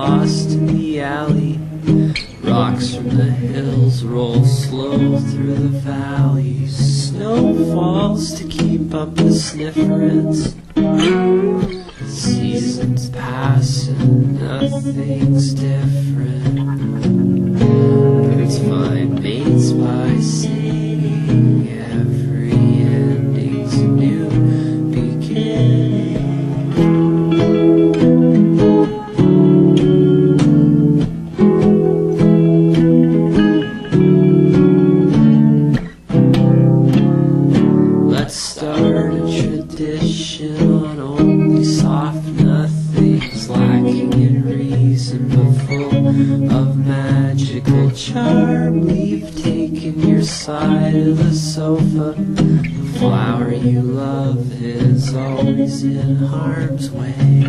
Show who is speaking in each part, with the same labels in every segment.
Speaker 1: lost in the alley. Rocks from the hills roll slow through the valleys. Snow falls to keep up the sniffrance. Seasons pass and nothing's different. Birds find mates by singing. Every ending's a new beginning. Let's start a tradition on only soft nothings, lacking in reason but full of magical charm. We've taken your side of the sofa. The flower you love is always in harm's way.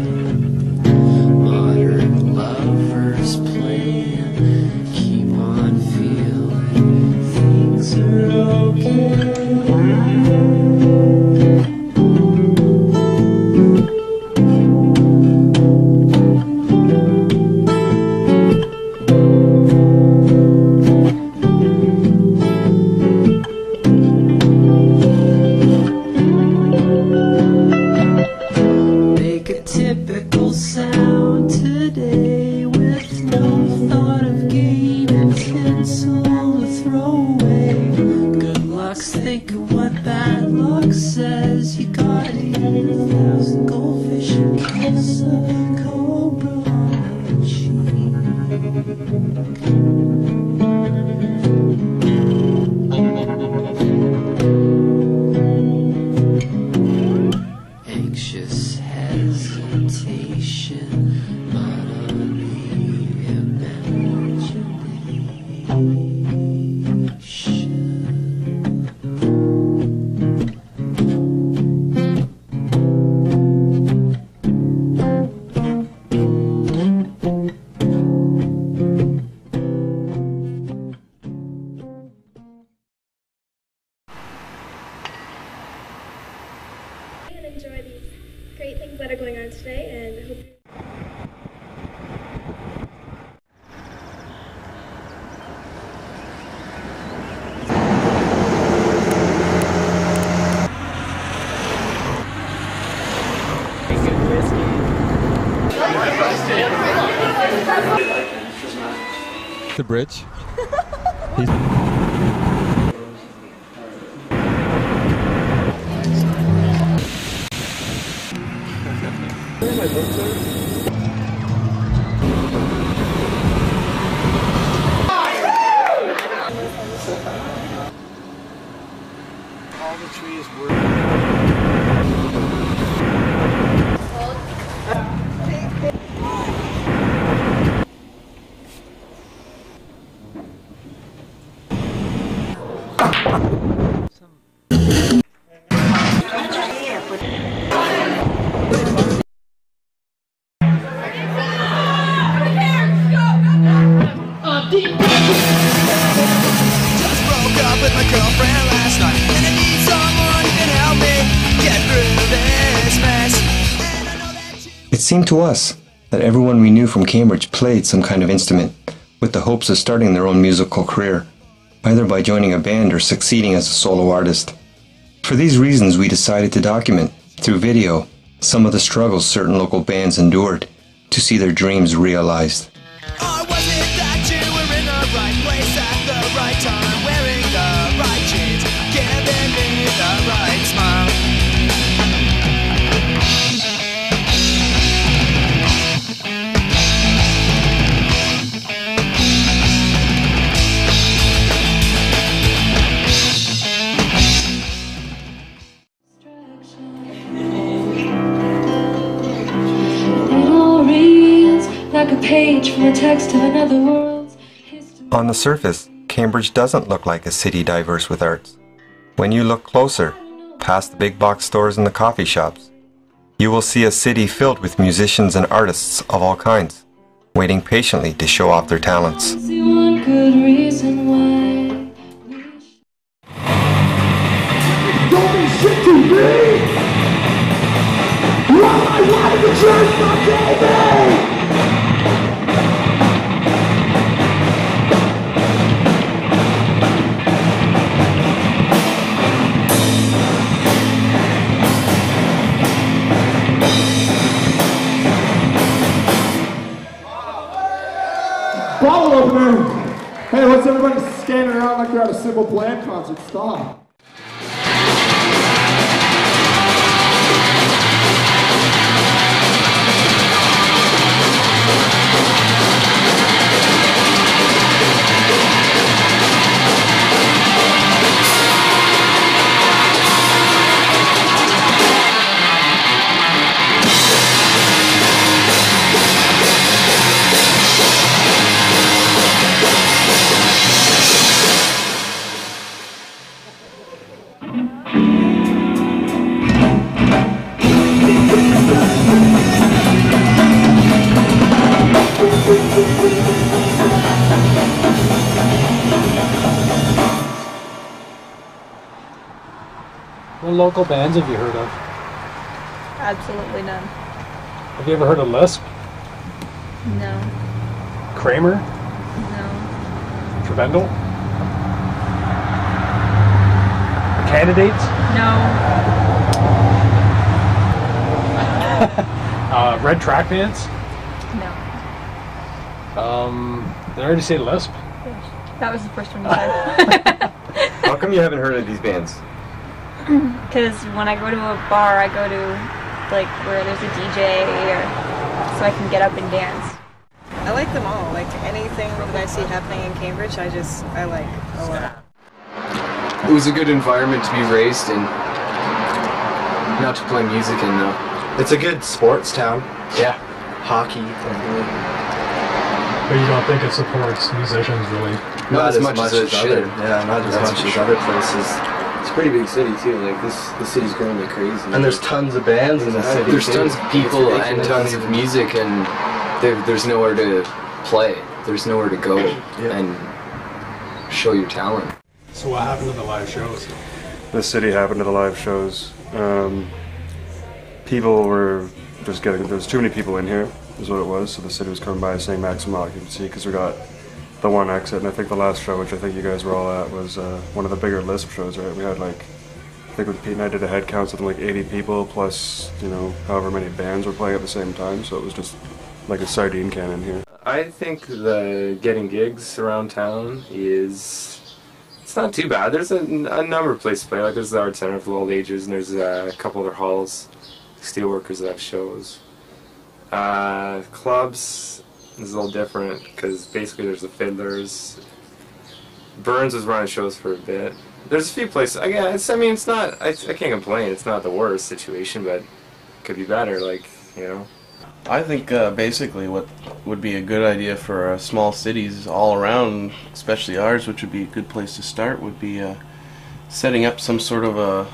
Speaker 1: Modern lovers playing, keep on feeling things are okay. Typical sound today with no thought of gain and tinsel to throw away. Good luck's think of what bad luck says. You gotta eat 1,000 goldfish and kiss a cobra on the cheek. Anxious hesitation, but only imagination.
Speaker 2: And enjoy these great things that are going on today, and hope you
Speaker 3: the bridge.
Speaker 4: All the trees were.
Speaker 5: Just broke up with my girlfriend last night, and I need someone who can help me get through this mess. And I know that you...
Speaker 6: It seemed to us that everyone we knew from Cambridge played some kind of instrument, with the hopes of starting their own musical career, either by joining a band or succeeding as a solo artist. For these reasons, we decided to document, through video, some of the struggles certain local bands endured to see their dreams realized.
Speaker 5: Or was it that you were in the right place at the right time, wearing the right jeans, giving me the right smile?
Speaker 7: Like a page from a text of another world's history.
Speaker 6: On the surface, Cambridge doesn't look like a city diverse with arts. When you look closer, past the big box stores and the coffee shops, you will see a city filled with musicians and artists of all kinds, waiting patiently to show off their talents.
Speaker 7: See one good reason why.
Speaker 8: Don't be shit to me! All I wanted to church my baby! Bottle opener. Hey, what's everybody standing around like they're at a Simple Plan concert? Stop.
Speaker 9: What local bands have you heard of?
Speaker 10: Absolutely none.
Speaker 9: Have you ever heard of Lisp?
Speaker 10: No.
Speaker 9: Kramer?
Speaker 10: No.
Speaker 9: Treben'dle? Candidates?
Speaker 10: No.
Speaker 9: RedTrakPants?
Speaker 10: No.
Speaker 9: Did I already say Lisp?
Speaker 10: That was the first one you said.
Speaker 6: How come you haven't heard of these bands?
Speaker 10: Because when I go to a bar, I go to like where there's a DJ or so I can get up and dance.
Speaker 11: I like them all. Like anything that I see happening in Cambridge, I like a lot.
Speaker 12: It was a good environment to be raised in. Not to play music in though.
Speaker 4: It's a good sports town.
Speaker 12: Yeah.
Speaker 4: Hockey, definitely.
Speaker 9: But you don't think it supports musicians really?
Speaker 12: Not as much as it should.
Speaker 4: Yeah, not as much as other places. It's a pretty big city too. Like this city's growing like crazy. And there's tons of bands in the city.
Speaker 12: There's tons of people and tons of music, and there's nowhere to play. There's nowhere to go and show your talent.
Speaker 9: So what happened to the live shows?
Speaker 13: The city happened to the live shows. People were just getting, there's too many people in here, is what it was, so the city was coming by saying maximum occupancy because we got the one exit, and I think the last show, which I think you guys were all at, was one of the bigger Lisp shows, right? We had like, I think with Pete and I did a head count, something like 80 people, plus, you know, however many bands were playing at the same time, so it was just like a sardine can in here.
Speaker 14: I think the getting gigs around town is, it's not too bad. There's a number of places to play, like there's the Art Center for Old Ages, and there's a couple other halls, steelworkers that have shows. Clubs is a little different because basically there's the Fiddlers. Burns was running shows for a bit. There's a few places. I mean, it's not. I can't complain. It's not the worst situation, but it could be better. Like, you know.
Speaker 15: I think basically what would be a good idea for small cities all around, especially ours, which would be a good place to start, would be setting up some sort of a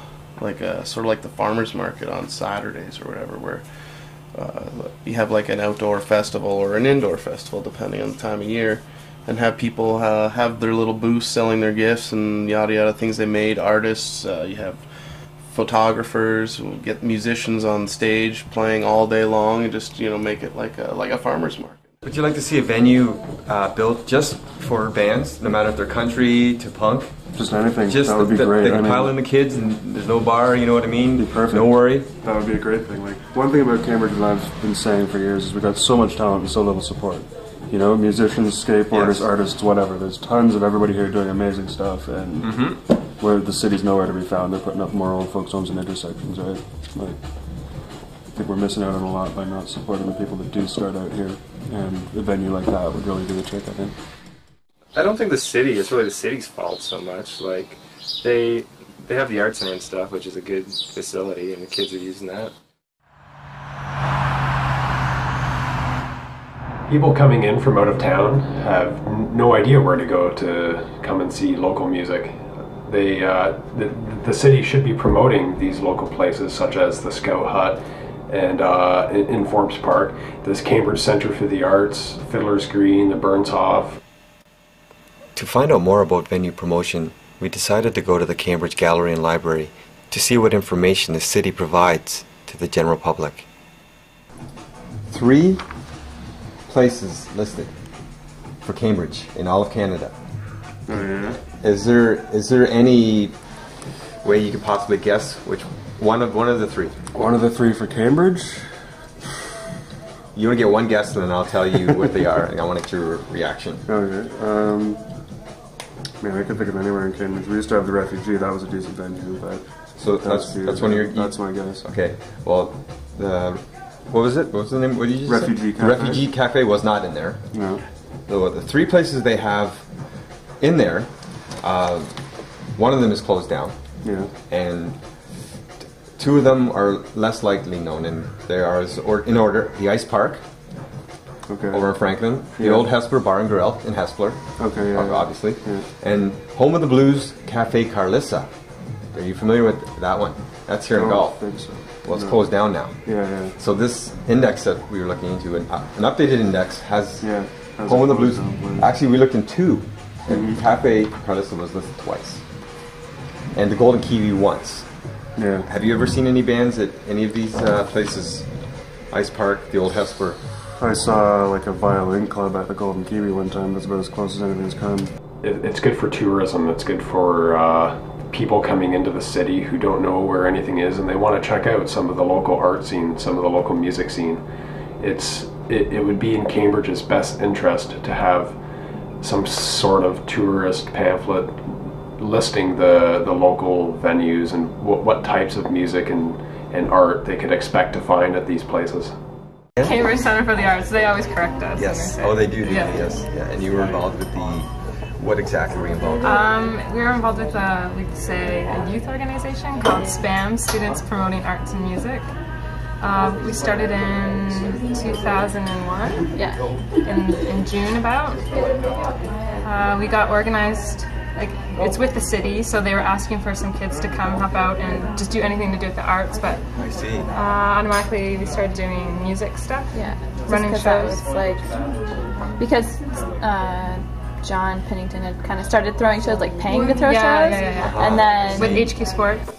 Speaker 15: sort of like the farmers market on Saturdays or whatever, where you have like an outdoor festival or an indoor festival depending on the time of year, and have people have their little booths selling their gifts and yada yada things they made. Artists, you have photographers, get musicians on stage playing all day long, and just, you know, make it like a farmers market.
Speaker 6: Would you like to see a venue built just for bands, no matter if they're country to punk?
Speaker 13: Just anything.
Speaker 6: Just
Speaker 13: that would be great.
Speaker 6: They can pile in the kids, and there's no bar. You know what I mean?
Speaker 13: Be perfect.
Speaker 6: No worry.
Speaker 13: That would be a great thing. Like, one thing about Cambridge that I've been saying for years is we've got so much talent and so little support. You know, musicians, skateboarders, artists, whatever. There's tons of everybody here doing amazing stuff, and where the city's nowhere to be found. They're putting up more old folks' homes and intersections, right? Like, I think we're missing out on a lot by not supporting the people that do start out here, and a venue like that would really do the trick, I think.
Speaker 14: I don't think it's really the city's fault so much. Like, they have the Art Center and stuff, which is a good facility, and the kids are using that.
Speaker 9: People coming in from out of town have no idea where to go to come and see local music. The city should be promoting these local places, such as the Scout Hut and in Forbes Park, this Cambridge Centre for the Arts, Fiddler's Green, the Burns Hof.
Speaker 6: To find out more about venue promotion, we decided to go to the Cambridge Gallery and Library to see what information the city provides to the general public. 3 places listed for Cambridge in all of Canada.
Speaker 13: Oh, yeah.
Speaker 6: Is there any way you could possibly guess which one of the 3?
Speaker 13: One of the 3 for Cambridge?
Speaker 3: You want to get one guess, and then I'll tell you what they are, and I want to get your reaction.
Speaker 13: Okay. Man, I can think of anywhere in Cambridge. We used to have the Refugee. That was a decent venue, but
Speaker 3: so that's one of your.
Speaker 13: That's my guess.
Speaker 3: Okay. Well, what was it? What was the name? What did you say?
Speaker 13: Refugee Cafe.
Speaker 3: The Refugee Cafe was not in there.
Speaker 13: No.
Speaker 3: So the 3 places they have in there, one of them is closed down.
Speaker 13: Yeah.
Speaker 3: And 2 of them are less likely known, and they are in order: the Ice Park.
Speaker 13: Okay.
Speaker 3: Over in Franklin, the old Hesper Bar and Grill in Hesper, obviously, and Home of the Blues Cafe Carlissa. Are you familiar with that one? That's here in Gulf.
Speaker 13: I don't think so.
Speaker 3: Well, it's closed down now.
Speaker 13: Yeah.
Speaker 3: So this index that we were looking into, an updated index, has Home of the Blues. Actually, we looked in 2, and Cafe Carlissa was listed twice, and the Golden Kiwi once.
Speaker 13: Yeah.
Speaker 3: Have you ever seen any bands at any of these places? Ice Park, the old Hesper.
Speaker 13: I saw like a violin club at the Golden Kiwi one time. That's about as close as anything's come.
Speaker 9: It's good for tourism. It's good for people coming into the city who don't know where anything is, and they want to check out some of the local art scene, some of the local music scene. It would be in Cambridge's best interest to have some sort of tourist pamphlet listing the local venues and what types of music and art they could expect to find at these places.
Speaker 16: Cambridge Center for the Arts, they always correct us.
Speaker 3: Yes. Oh, they do. Yes. Yeah. And you were involved with what exactly were you involved with?
Speaker 16: We were involved with a youth organization called SPAM, Students Promoting Arts and Music. We started in 2001. Yeah. In June about. We got organized. It's with the city, so they were asking for some kids to come help out and just do anything to do with the arts, but
Speaker 3: I see.
Speaker 16: Automatically we started doing music stuff.
Speaker 10: Yeah,
Speaker 16: running shows.
Speaker 10: Because John Pennington had kind of started throwing shows, like paying to throw shows, and then
Speaker 16: with HQ Sports.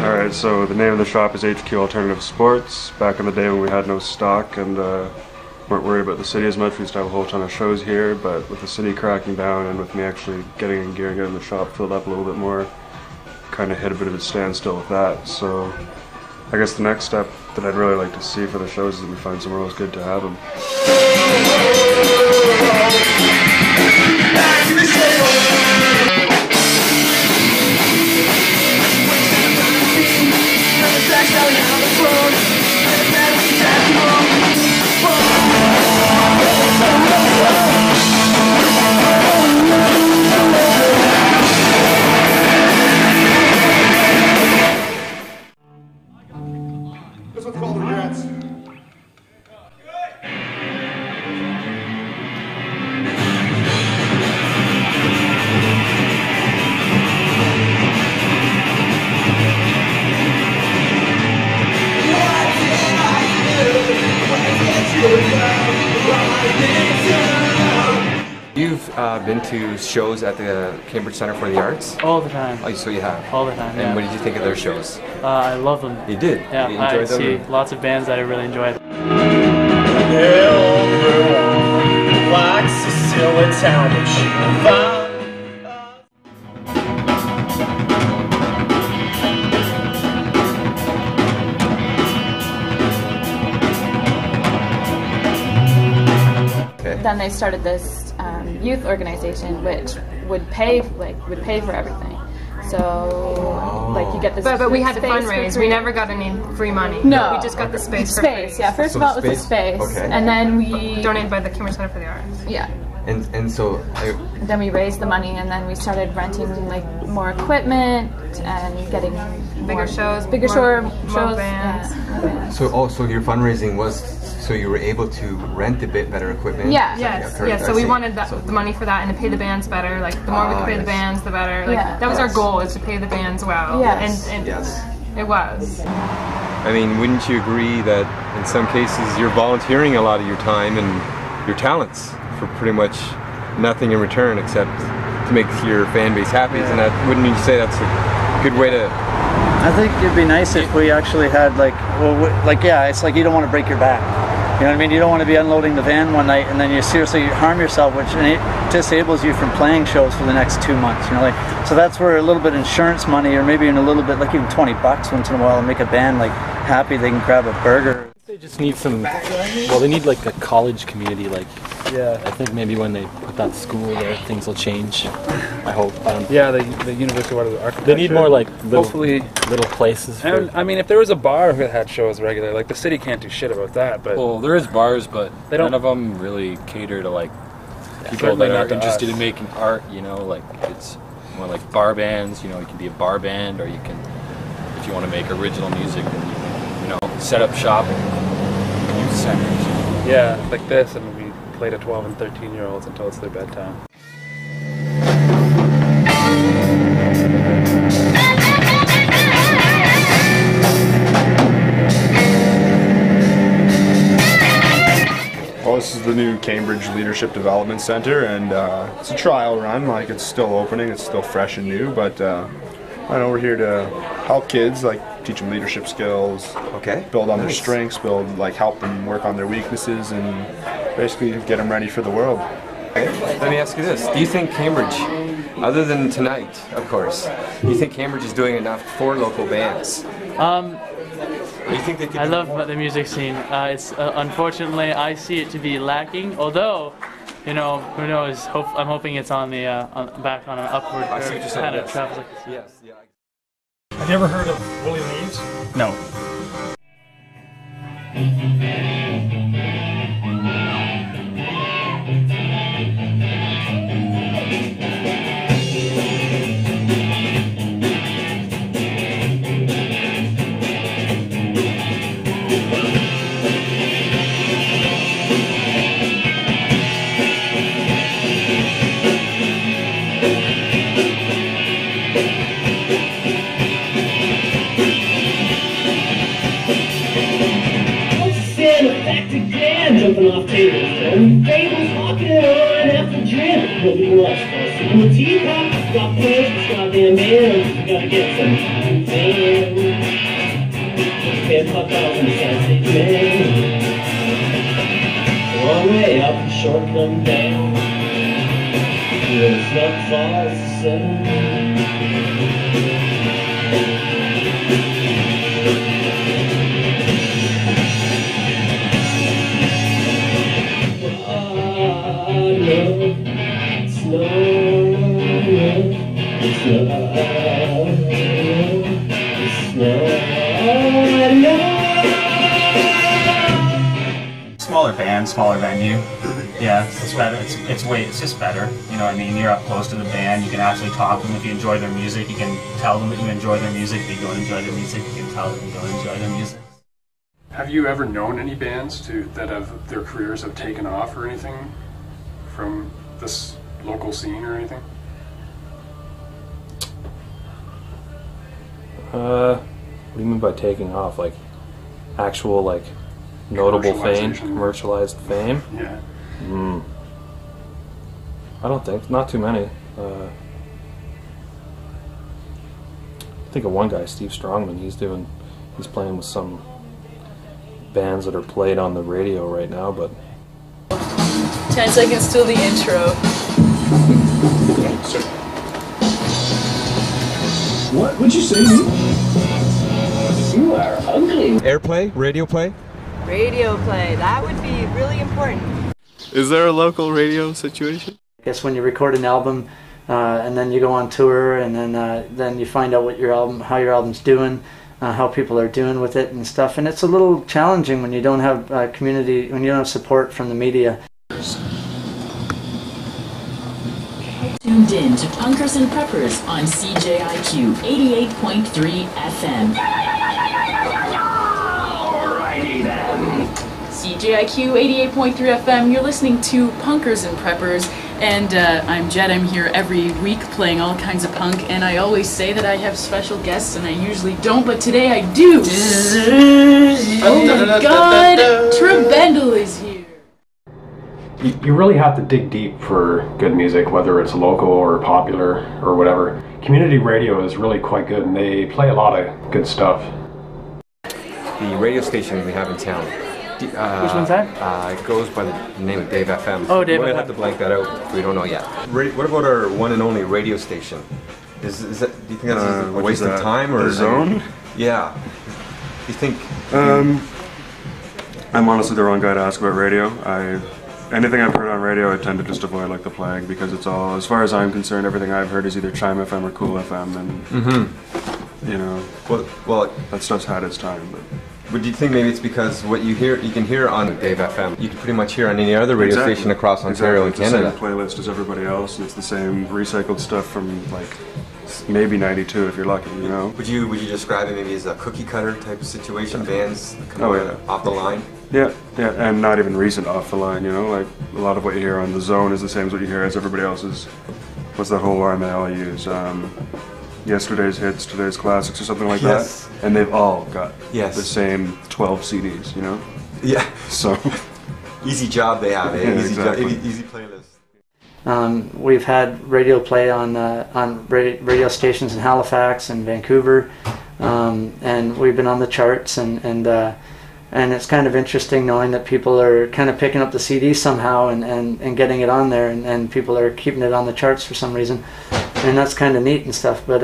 Speaker 13: Alright, so the name of the shop is HQ Alternative Sports. Back in the day when we had no stock and weren't worried about the city as much, we used to have a whole ton of shows here, but with the city cracking down and with me actually getting and gearing out in the shop filled up a little bit more, kind of hit a bit of a standstill with that. So I guess the next step that I'd really like to see for the shows is that we find somewhere else good to have them.
Speaker 8: This one's called Regrets.
Speaker 3: You've been to shows at the Cambridge Center for the Arts?
Speaker 17: All the time.
Speaker 3: Oh, so you have?
Speaker 17: All the time,
Speaker 3: And what did you think of their shows?
Speaker 17: I love them.
Speaker 3: You did?
Speaker 17: Yeah,
Speaker 3: you enjoyed them?
Speaker 17: see lots of bands that I really enjoyed.
Speaker 5: Like Cecilia Talbot.
Speaker 10: Then they started this youth organization, which would pay for everything. So like you get this.
Speaker 16: But we had to fundraise. We never got any free money.
Speaker 10: No,
Speaker 16: we just got the space for
Speaker 10: free. Yeah, first of all it was the space, and then we
Speaker 16: donated by the Cambridge Center for the Arts.
Speaker 10: Yeah.
Speaker 3: And so
Speaker 10: then we raised the money, and then we started renting like more equipment and getting
Speaker 16: bigger shows,
Speaker 10: more shows.
Speaker 16: Bands.
Speaker 10: Yeah.
Speaker 3: So your fundraising was so you were able to rent a bit better equipment.
Speaker 16: Yeah. Yes. So we wanted the money for that and to pay the bands better. Like the more we could pay the bands, the better. Like that was our goal, is to pay the bands well.
Speaker 10: Yes.
Speaker 16: And it was.
Speaker 3: I mean, wouldn't you agree that in some cases you're volunteering a lot of your time and your talents for pretty much nothing in return except to make your fan base happy? Isn't that, wouldn't you say that's a good way to...
Speaker 18: I think it'd be nice if we actually had like, well, like, yeah, it's like you don't want to break your back. You know what I mean? You don't want to be unloading the van one night and then you seriously harm yourself, which disables you from playing shows for the next 2 months. You know, like, so that's where a little bit of insurance money, or maybe even a little bit, like even $20 once in a while, and make a band like happy. They can grab a burger.
Speaker 19: They just need some. Well, they need like a college community. Like,
Speaker 18: yeah.
Speaker 19: I think maybe when they put that school there, things will change. I hope.
Speaker 20: Yeah, the University of Architecture.
Speaker 19: They need more like
Speaker 20: hopefully
Speaker 19: little places.
Speaker 20: And, I mean, if there was a bar that had shows regular, like the city can't do shit about that. But
Speaker 21: well, there is bars, but
Speaker 20: they don't,
Speaker 21: none of them really cater to like people that are interested in making art. You know, like it's more like bar bands. You know, you can be a bar band, or you can, if you want to make original music, then you can, you know, set up shop in youth centers.
Speaker 20: Yeah, like this, and we play to 12 and 13-year-olds until it's their bedtime.
Speaker 13: Well, this is the new Cambridge Leadership Development Center, and it's a trial run. Like, it's still opening, it's still fresh and new, but I know we're here to help kids, like teach them leadership skills, build on their strengths, help them work on their weaknesses, and basically get them ready for the world.
Speaker 3: Let me ask you this: do you think Cambridge, other than tonight, of course, do you think Cambridge is doing enough for local bands? Do you think they could
Speaker 17: I love the music scene. It's unfortunately I see it to be lacking. Although, you know, who knows? I'm hoping it's on the back on an upward kind of travels like this.
Speaker 3: Yes. Yeah.
Speaker 22: Have you ever heard of Wooley Leaves?
Speaker 18: No.
Speaker 1: Jumping off tables, throwing tables, walking on after gym. Nobody wants to sit in the teapot. Stop playing, stop damn man. You gotta get some tan. Can't fuck off in the South man. Long way up and short come down. It's not far to settle.
Speaker 23: Smaller band, smaller venue. Yeah, it's better. It's just better. You know what I mean? You're up close to the band. You can actually talk to them if you enjoy their music. You can tell them that you enjoy their music. If you don't enjoy their music, you can tell them you don't enjoy their music.
Speaker 9: Have you ever known any bands that have their careers have taken off or anything from this local scene or anything?
Speaker 19: What do you mean by taking off? Like actual, like notable fame, commercialized fame?
Speaker 9: Yeah.
Speaker 19: I don't think, not too many. I think of one guy, Steve Strongman. He's playing with some bands that are played on the radio right now, but
Speaker 11: 10 seconds till the intro.
Speaker 1: What would you say? You are ugly.
Speaker 3: Airplay? Radio play?
Speaker 11: Radio play, that would be really important.
Speaker 13: Is there a local radio situation?
Speaker 18: I guess when you record an album and then you go on tour and then you find out what how your album's doing, how people are doing with it and stuff, and it's a little challenging when you don't have community, when you don't have support from the media.
Speaker 24: Tuned in to Punkers and Preppers on CJIQ 88.3 FM. Alrighty then. CJIQ 88.3 FM, you're listening to Punkers and Preppers, And I'm Jed. I'm here every week playing all kinds of punk, and I always say that I have special guests, and I usually don't, but today I do. Oh my God, Treben'dle is here.
Speaker 9: You really have to dig deep for good music, whether it's local or popular or whatever. Community radio is really quite good, and they play a lot of good stuff.
Speaker 3: The radio station we have in town.
Speaker 17: Which one's that?
Speaker 3: It goes by the name of Dave FM.
Speaker 17: Oh, Dave
Speaker 3: We'll
Speaker 17: FM.
Speaker 3: have to blank that out. We don't know yet. What about our one and only radio station? Is that? Do you think that's a waste of time or
Speaker 13: The Zone?
Speaker 3: Yeah. You think?
Speaker 13: I'm honestly the wrong guy to ask about radio. Anything I've heard on radio, I tend to just avoid like the plague because it's all, as far as I'm concerned, everything I've heard is either Chime FM or Cool FM, and you know,
Speaker 3: well,
Speaker 13: that stuff's had its time.
Speaker 3: But do you think maybe it's because what you can hear on Dave FM, you can pretty much hear on any other radio station across Ontario and Canada?
Speaker 13: It's the same playlist as everybody else, and it's the same recycled stuff from like maybe '92 if you're lucky, you know.
Speaker 3: Would you describe it maybe as a cookie cutter type of situation? Bands off the line.
Speaker 13: Yeah, and not even recent off the line, you know. Like a lot of what you hear on The Zone is the same as what you hear as everybody else's. What's that whole line they all use? Yesterday's hits, today's classics, or something like that. And they've all got the same 12 CDs, you know?
Speaker 3: Yeah.
Speaker 13: So
Speaker 3: easy job they have, eh?
Speaker 13: Yeah,
Speaker 3: Easy
Speaker 13: exactly.
Speaker 3: job, easy playlist.
Speaker 18: We've had radio play on radio stations in Halifax and Vancouver, and we've been on the charts, and it's kind of interesting knowing that people are kind of picking up the CD somehow and getting it on there, and people are keeping it on the charts for some reason, and that's kind of neat and stuff. But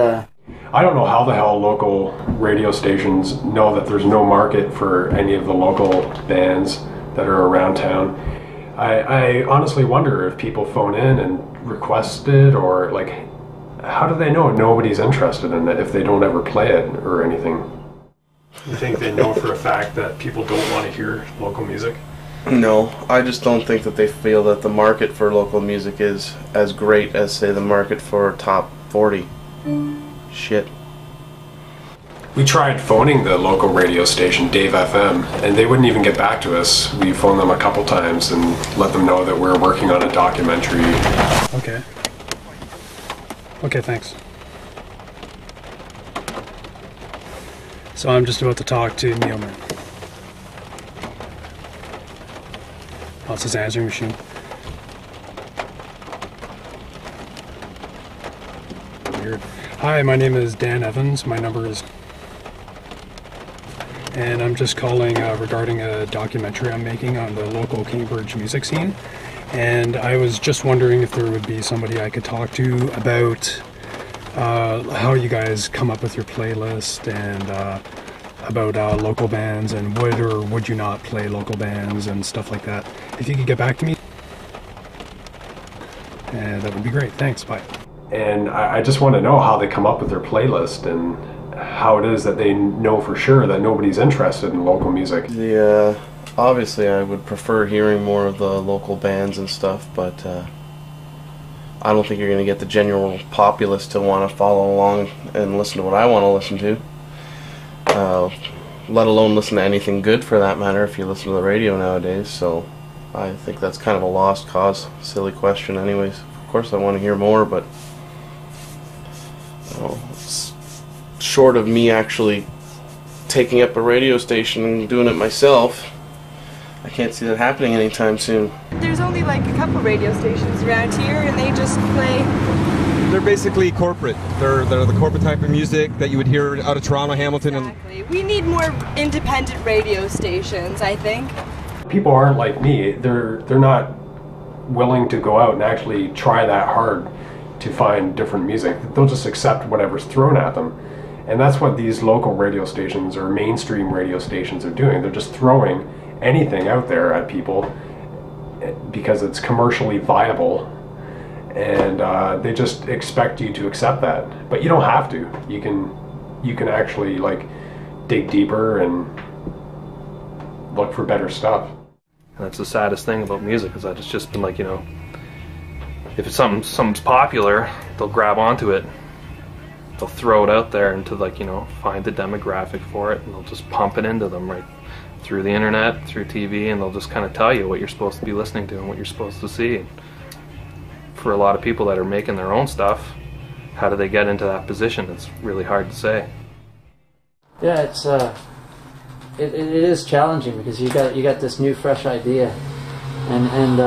Speaker 9: I don't know how the hell local radio stations know that there's no market for any of the local bands that are around town. I honestly wonder if people phone in and request it, or like, how do they know nobody's interested in it if they don't ever play it or anything?
Speaker 22: You think they know for a fact that people don't want to hear local music?
Speaker 15: No, I just don't think that they feel that the market for local music is as great as, say, the market for top 40. Shit.
Speaker 9: We tried phoning the local radio station, Dave FM, and they wouldn't even get back to us. We phoned them a couple times and let them know that we're working on a documentary.
Speaker 22: Okay. Okay, thanks. So I'm just about to talk to Neilman. Oh, it's his answering machine. Weird. Hi, my name is Dan Evans. My number is... And I'm just calling regarding a documentary I'm making on the local Cambridge music scene. And I was just wondering if there would be somebody I could talk to about how you guys come up with your playlist, and about local bands, and would or would you not play local bands and stuff like that. If you could get back to me, that would be great. Thanks, bye.
Speaker 9: And I just want to know how they come up with their playlist and how it is that they know for sure that nobody's interested in local music.
Speaker 15: Obviously I would prefer hearing more of the local bands and stuff, but I don't think you're going to get the general populace to want to follow along and listen to what I want to listen to. Let alone listen to anything good for that matter if you listen to the radio nowadays, so I think that's kind of a lost cause. Silly question anyways. Of course I want to hear more, but it's short of me actually taking up a radio station and doing it myself. I can't see that happening anytime soon.
Speaker 11: There's only like a couple radio stations around here, and they just play.
Speaker 3: They're basically corporate. They're the corporate type of music that you would hear out of Toronto, Hamilton,
Speaker 11: Exactly. We need more independent radio stations, I think.
Speaker 9: People aren't like me. They're not willing to go out and actually try that hard to find different music. They'll just accept whatever's thrown at them. And that's what these local radio stations or mainstream radio stations are doing. They're just throwing anything out there at people because it's commercially viable, and they just expect you to accept that. But you don't have to. You can actually like dig deeper and look for better stuff.
Speaker 19: And that's the saddest thing about music, is that it's just been like, you know, if it's something's popular, they'll grab onto it, they'll throw it out there into, like, you know, find the demographic for it, and they'll just pump it into them right through the internet, through TV, and they'll just kind of tell you what you're supposed to be listening to and what you're supposed to see. for a lot of people that are making their own stuff, how do they get into that position? It's really hard to say.
Speaker 18: Yeah, it's it is challenging because you got this new fresh idea, and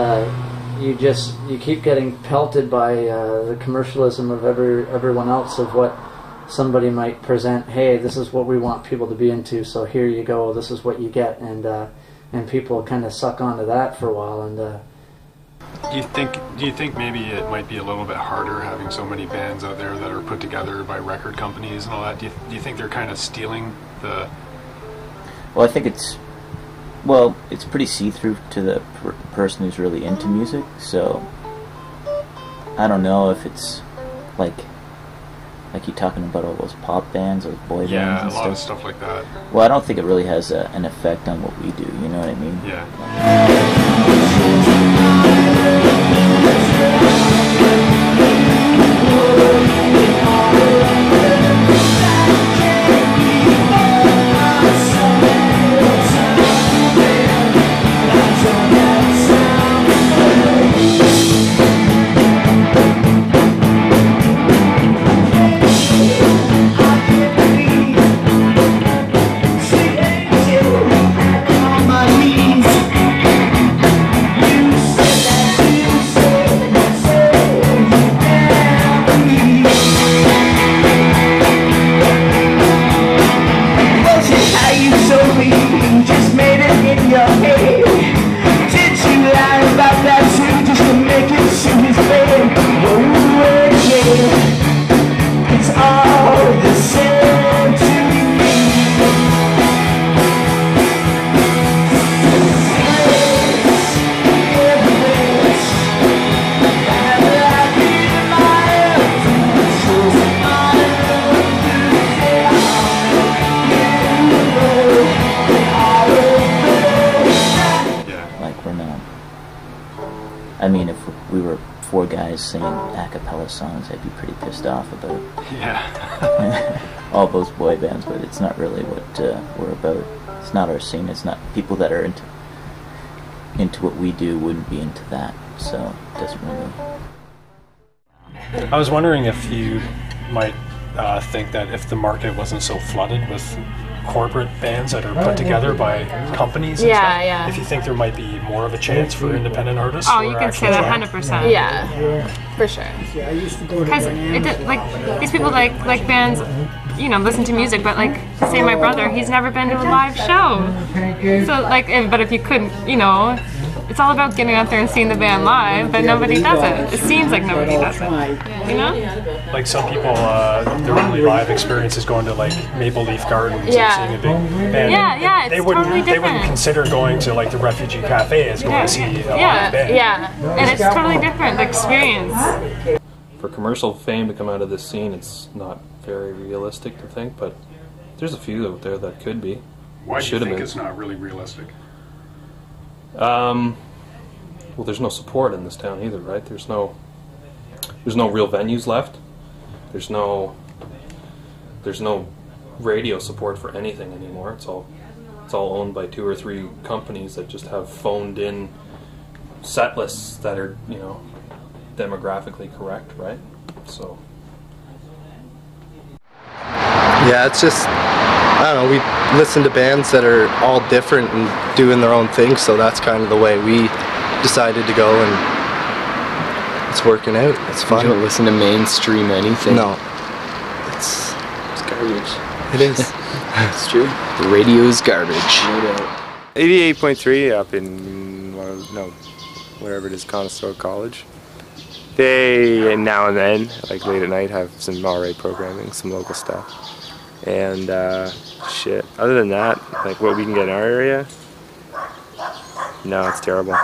Speaker 18: you keep getting pelted by the commercialism of everyone else of what somebody might present. Hey, this is what we want people to be into, so here you go. This is what you get, and people kind of suck onto that for a while. And
Speaker 22: do you think maybe it might be a little bit harder having so many bands out there that are put together by record companies and all that? Do you think they're kind of stealing the?
Speaker 2: Well, I think it's pretty see-through to the person who's really into music. So I don't know if it's like you're talking about all those pop bands or boy bands and
Speaker 22: a lot of stuff like that.
Speaker 2: Well, I don't think it really has an effect on what we do, you know what I mean?
Speaker 22: Yeah.
Speaker 2: I mean, if we were four guys singing a cappella songs, I'd be pretty pissed off about all those boy bands, but it's not really what we're about. It's not our scene. It's not people that are into what we do wouldn't be into that, so it doesn't really.
Speaker 22: I was wondering if you might think that if the market wasn't so flooded with corporate bands that are put together by companies and stuff, if you think there might be more of a chance for independent artists.
Speaker 16: Oh, you can say that 100%.
Speaker 4: Yeah, for sure.
Speaker 16: Because like these people like bands, you know, listen to music, but like say my brother, he's never been to a live show. So like, but if you couldn't, you know, it's all about getting out there and seeing the band live, but nobody does it. It seems like nobody does it, you know?
Speaker 22: Like some people, their only live experience is going to like Maple Leaf Gardens and seeing a big band.
Speaker 16: Yeah, it's totally different.
Speaker 22: They wouldn't consider going to like the Refugee Cafe as going to see a live band.
Speaker 16: Yeah, and it's totally different, the experience.
Speaker 19: For commercial fame to come out of this scene, it's not very realistic to think, but there's a few out there that could be.
Speaker 22: Why do you think it's not really realistic?
Speaker 19: Well, there's no support in this town either, right? There's no real venues left. There's no radio support for anything anymore. It's all owned by 2 or 3 companies that just have phoned in set lists that are, you know, demographically correct, right? So
Speaker 7: yeah, it's just, I don't know, we listen to bands that are all different and doing their own thing, so that's kind of the way we decided to go, and it's working out. It's fun.
Speaker 21: You don't listen to mainstream anything?
Speaker 7: No.
Speaker 21: It's garbage.
Speaker 7: It is.
Speaker 21: It's true. The radio's garbage.
Speaker 14: 88.3 up in, whatever it is, Constantines College. They, now and then, like late at night, have some alright programming, some local stuff. And shit, other than that, like what we can get in our area, no, it's terrible.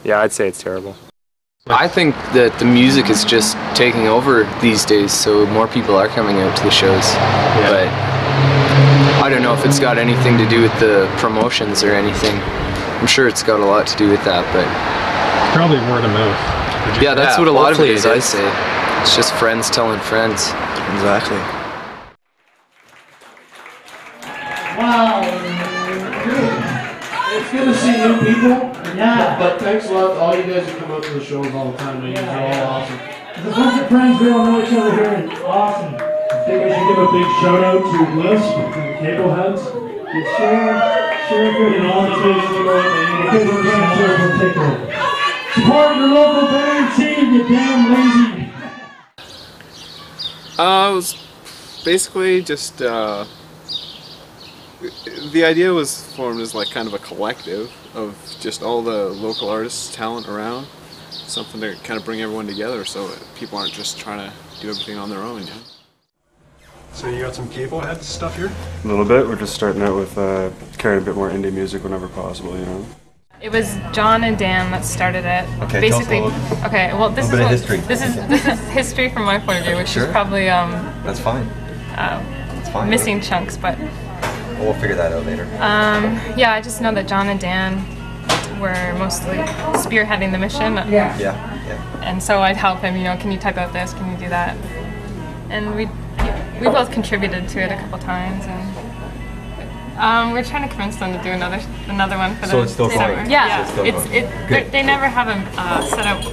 Speaker 14: Yeah, I'd say it's terrible.
Speaker 21: I think that the music is just taking over these days, so more people are coming out to the shows. Yeah. But I don't know if it's got anything to do with the promotions or anything. I'm sure it's got a lot to do with that, but
Speaker 22: probably word of mouth.
Speaker 21: Yeah, that's what a lot of it is, I'd say. It's just friends telling friends.
Speaker 7: Exactly.
Speaker 8: Wow. It's good to see new people.
Speaker 4: Yeah. But thanks a lot to all you guys who come out to the shows all the time. You guys are all awesome.
Speaker 8: There's a bunch of friends we all know each other here. It's awesome.
Speaker 4: I think we should give a big shout out to Lisp and Cableheads.
Speaker 8: Share good and all the support your local band scene, you damn lazy.
Speaker 5: It was basically just the idea was formed as like kind of a collective of just all the local artists' talent around, something to kind of bring everyone together so that people aren't just trying to do everything on their own. You know?
Speaker 22: So you got some Cablehead stuff here?
Speaker 13: A little bit. We're just starting out with carrying a bit more indie music whenever possible, you know.
Speaker 16: It was John and Dan that started it.
Speaker 3: Okay,
Speaker 16: basically. Okay, well this is
Speaker 3: history.
Speaker 16: This is history from my point of view, which is probably
Speaker 3: That's fine. That's fine.
Speaker 16: Missing chunks, but
Speaker 3: We'll figure that out later.
Speaker 16: yeah, I just know that John and Dan were mostly spearheading the mission.
Speaker 3: Yeah.
Speaker 16: And so I'd help him. You know, can you type out this? Can you do that? And we both contributed to it a couple times, and we're trying to convince them to do another one for
Speaker 3: So it's still
Speaker 16: summer.
Speaker 3: going?
Speaker 16: Yeah,
Speaker 3: So it's still going.
Speaker 16: they never have them set up.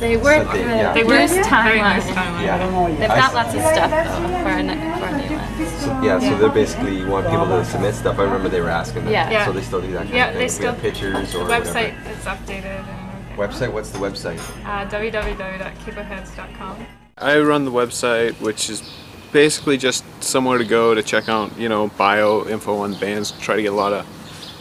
Speaker 10: They work
Speaker 16: They work
Speaker 10: loose timeline.
Speaker 3: Yeah.
Speaker 10: They've got lots of stuff though for a new one.
Speaker 3: So they're basically, you want people to submit stuff. I remember they were asking them.
Speaker 16: Yeah.
Speaker 3: So they still do that kind
Speaker 16: Yeah,
Speaker 3: of thing.
Speaker 16: they
Speaker 3: If we
Speaker 16: still.
Speaker 3: have pictures or
Speaker 16: The website
Speaker 3: whatever.
Speaker 16: is updated.
Speaker 3: Website? What's the website?
Speaker 16: www.cableheads.com.
Speaker 5: I run the website, which is basically just somewhere to go to check out, you know, bio info on the bands. Try to get a lot of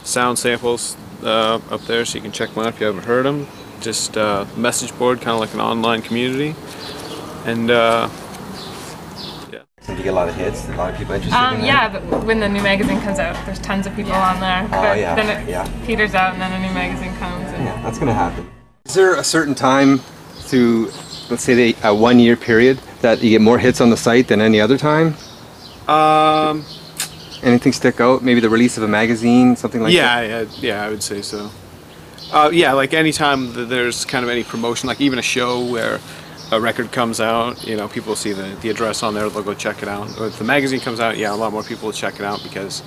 Speaker 5: sound samples up there, so you can check them out if you haven't heard them. Just message board, kind of like an online community, and yeah.
Speaker 3: So you get a lot of hits. A lot of people interested in
Speaker 16: Yeah, but when the new magazine comes out, there's tons of people on there. But then it peters out, and then a new magazine comes. And
Speaker 3: Yeah, that's gonna happen. Is there a certain time through, let's say, a 1 year period that you get more hits on the site than any other time? Anything stick out? Maybe the release of a magazine, something like that?
Speaker 5: Yeah, I would say so. Yeah, like anytime that there's kind of any promotion, like even a show where a record comes out, you know, people see the address on there, they'll go check it out. Or if the magazine comes out, yeah, a lot more people will check it out because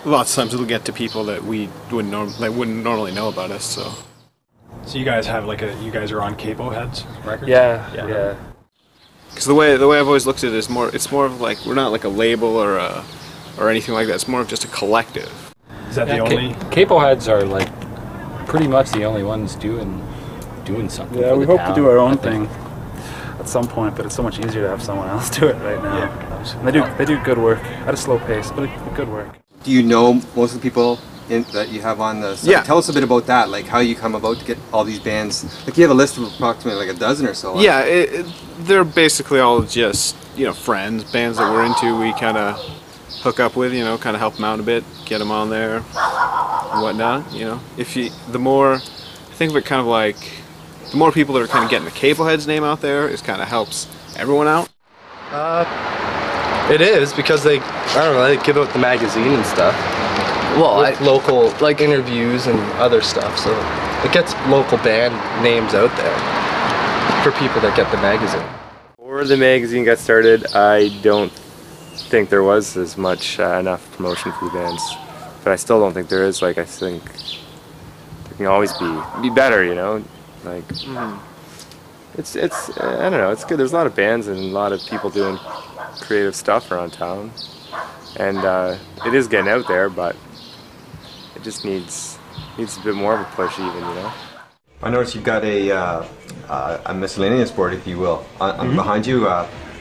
Speaker 5: lots of times it'll get to people that we wouldn't normally know about us. So
Speaker 22: you guys have you guys are on Cableheads records?
Speaker 21: Yeah.
Speaker 5: Because the way I've always looked at it is it's more of like, we're not like a label or anything like that. It's more of just a collective.
Speaker 22: Is that the only?
Speaker 21: Cableheads are like pretty much the only ones doing something.
Speaker 20: Yeah,
Speaker 21: for
Speaker 20: we
Speaker 21: the
Speaker 20: hope
Speaker 21: town,
Speaker 20: to do our own
Speaker 21: I think.
Speaker 20: thing at some point, but it's so much easier to have someone else do it right now. And they do good work at a slow pace, but good work.
Speaker 3: Do you know most of the people that you have on the site?
Speaker 5: Yeah.
Speaker 3: Tell us a bit about that, like how you come about to get all these bands. Like you have a list of approximately like a dozen or so.
Speaker 5: Yeah, they're basically all just, you know, friends, bands that we're into. We kind of hook up with, you know, kind of help them out a bit, get them on there and whatnot, you know. Think of it kind of like, the more people that are kind of getting the Cableheads name out there, it kind of helps everyone out.
Speaker 7: It is, because they give out the magazine and stuff. Well, with local interviews and other stuff, so it gets local band names out there for people that get the magazine.
Speaker 14: Before the magazine got started, I don't think there was as much enough promotion for the bands, but I still don't think there is. Like, I think there can always be better, you know. Like, it's I don't know. It's good. There's a lot of bands and a lot of people doing creative stuff around town, and it is getting out there, but it just needs a bit more of a push, even, you know.
Speaker 3: I noticed you've got a miscellaneous board, if you will, on behind you.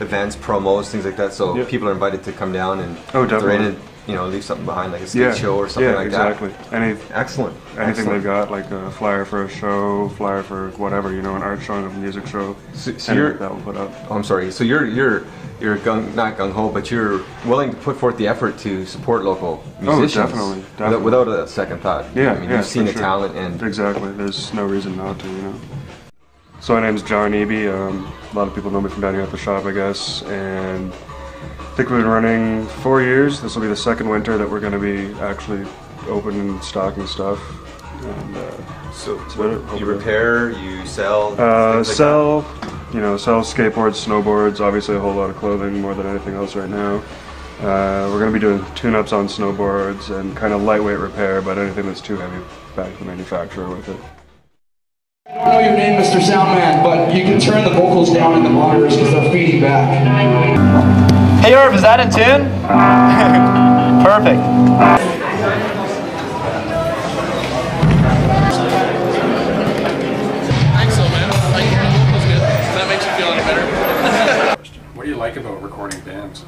Speaker 3: Events, promos, things like that. So people are invited to come down and if they're in it, you know, leave something behind, like a skate show or something like
Speaker 13: exactly.
Speaker 3: that. Excellent.
Speaker 13: Anything they've got, like a flyer for a show, flyer for whatever, you know, an art show, a music show.
Speaker 3: So you're that will put up. Oh, I'm sorry. So you're not gung ho, but you're willing to put forth the effort to support local musicians.
Speaker 13: Oh, definitely.
Speaker 3: Without a second thought.
Speaker 13: Yeah,
Speaker 3: I mean, you've seen the talent and
Speaker 13: exactly. There's no reason not to, you know. So my name's John Eby. A lot of people know me from down here at the shop, I guess, and I think we've been running 4 years. This will be the second winter that we're going to be actually open and stocking stuff. And
Speaker 3: so you repair, you sell.
Speaker 13: Sell skateboards, snowboards. Obviously, a whole lot of clothing, more than anything else right now. We're going to be doing tune-ups on snowboards and kind of lightweight repair, but anything that's too heavy back to the manufacturer with it.
Speaker 8: I don't know your name, Mr. Soundman, but you can turn the vocals down in the monitors because they're feeding back.
Speaker 1: Hey Irv, is that in tune? Perfect.
Speaker 9: Thanks so, man. That was good. That makes you feel any better. What do you like about recording bands?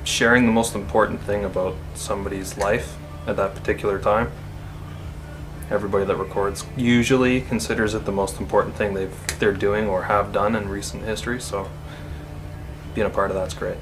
Speaker 19: Sharing the most important thing about somebody's life at that particular time. Everybody that records usually considers it the most important thing they're doing or have done in recent history, so being a part of that's great.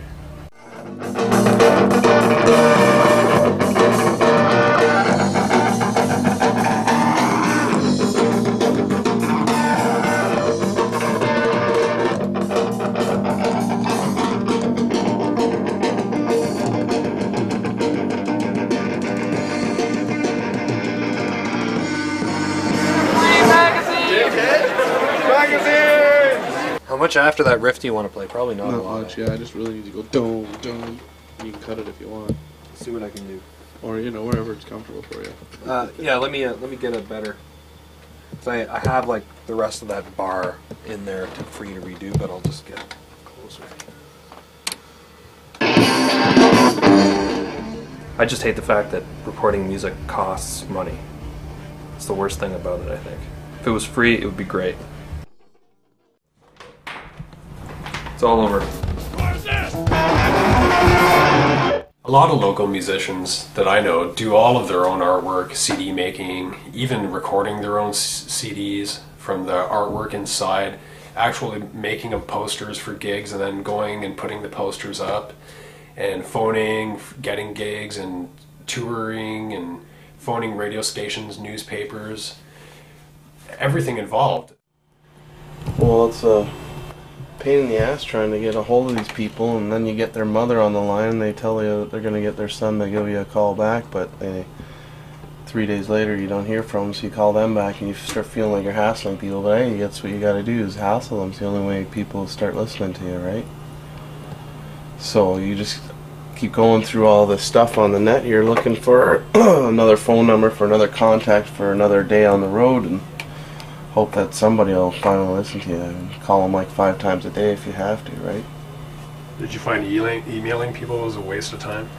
Speaker 6: How much after that riff do you want to play? Probably not a
Speaker 12: Not
Speaker 6: lot.
Speaker 12: much, yeah. I just really need to go dome, dome. You can cut it if you want.
Speaker 6: See what I can do.
Speaker 12: Or, you know, wherever it's comfortable for you.
Speaker 6: Yeah, let me get a better. So I have like the rest of that bar in there for you to redo, but I'll just get closer.
Speaker 19: I just hate the fact that recording music costs money. It's the worst thing about it, I think. If it was free, it would be great. It's all over.
Speaker 9: A lot of local musicians that I know do all of their own artwork, CD making, even recording their own CDs from the artwork inside, actually making of posters for gigs and then going and putting the posters up, and phoning, getting gigs and touring and phoning radio stations, newspapers, everything involved.
Speaker 15: Well, it's a pain in the ass trying to get a hold of these people, and then you get their mother on the line and they tell you that they're going to get their son to give you a call back, but 3 days later you don't hear from them, so you call them back and you start feeling like you're hassling people. But hey, that's what you got to do, is hassle them. It's the only way people start listening to you, right? So you just keep going through all this stuff on the net. You're looking for another phone number for another contact for another day on the road, and hope that somebody will finally listen to you, and call them like 5 times a day if you have to, right?
Speaker 9: Did you find emailing people was a waste of time?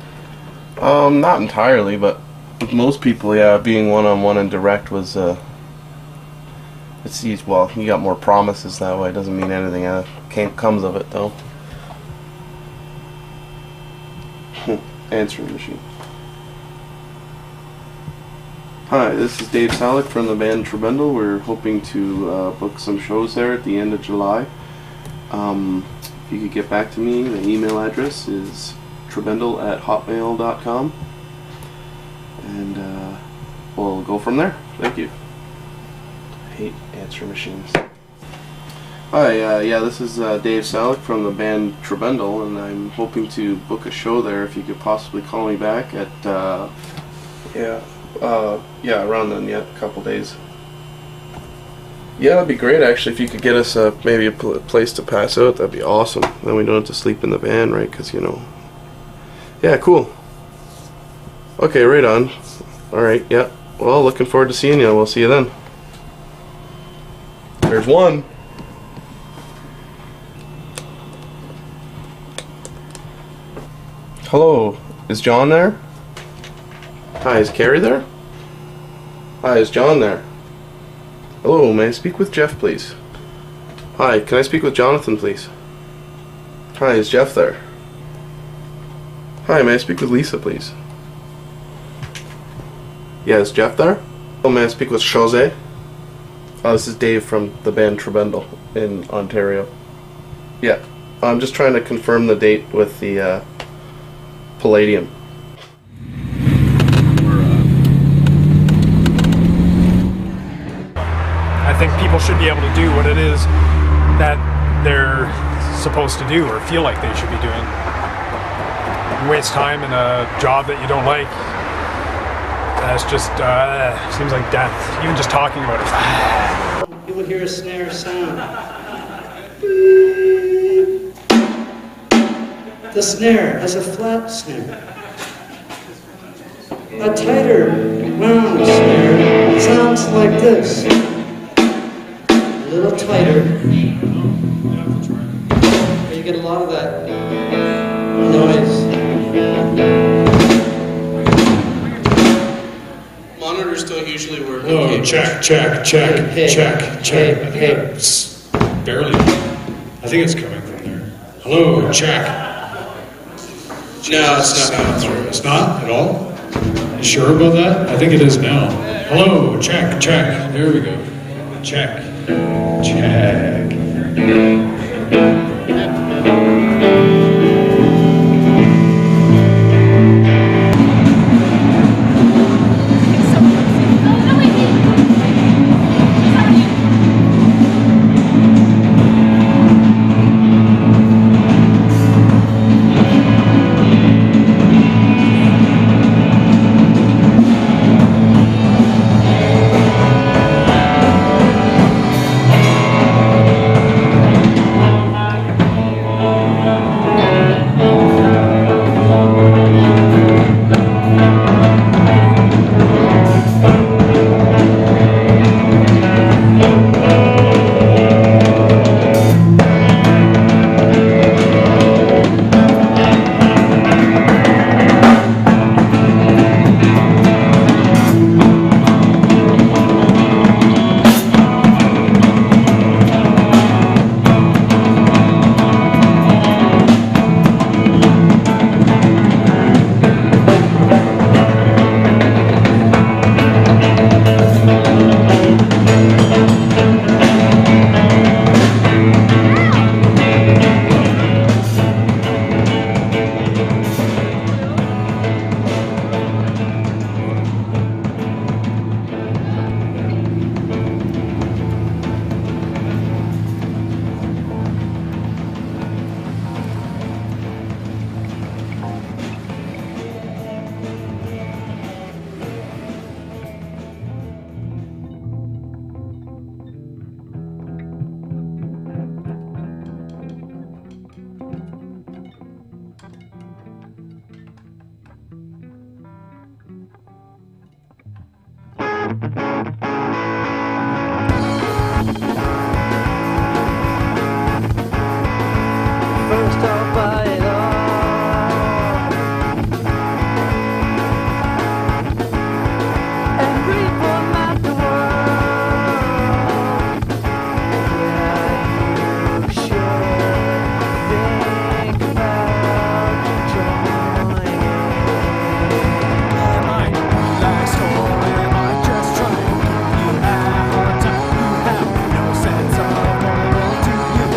Speaker 15: Not entirely, but with most people, yeah, being one-on-one and direct was, it's easy. Well, you got more promises that way. It doesn't mean anything comes of it, though. Answering machine. Hi, this is Dave Salick from the band Treben'dle. We're hoping to book some shows there at the end of July. If you could get back to me, the email address is trebendle@hotmail.com, and we'll go from there. Thank you. I hate answer machines. Hi, yeah, this is Dave Salick from the band Treben'dle, and I'm hoping to book a show there. If you could possibly call me back at, yeah, around then, yeah, a couple days. Yeah, that'd be great, actually. If you could get us maybe a place to pass out, that'd be awesome. Then we don't have to sleep in the van, right? Because, you know. Yeah, cool. Okay, right on. Alright, yeah. Well, looking forward to seeing you. We'll see you then. There's one. Hello, is John there? Hi, is Carrie there? Hi, is John there? Hello, may I speak with Jeff, please? Hi, can I speak with Jonathan, please? Hi, is Jeff there? Hi, may I speak with Lisa, please? Yeah, is Jeff there? Oh, may I speak with Jose? Oh, this is Dave from the band Treben'dle in Ontario. Yeah, I'm just trying to confirm the date with the Palladium.
Speaker 22: I think people should be able to do what it is that they're supposed to do or feel like they should be doing. You waste time in a job that you don't like. That's just seems like death. Even just talking about it.
Speaker 23: You will hear a snare sound. The snare has a flat snare.
Speaker 11: a tighter wound snare sounds like this. A little tighter. You get a lot of that noise.
Speaker 12: Monitors don't usually work.
Speaker 22: Hello, check. Barely. I think it's coming from there. Hello, check. No, it's not coming through. It's not at all? You sure about that? I think it is now. Hello, check. There we go. Check.
Speaker 11: First I'll buy it all, and reformat the world. Yeah, you should think about joining. Am I relaxed or am I just trying to give you a hard time? You have no sense of moral, do you?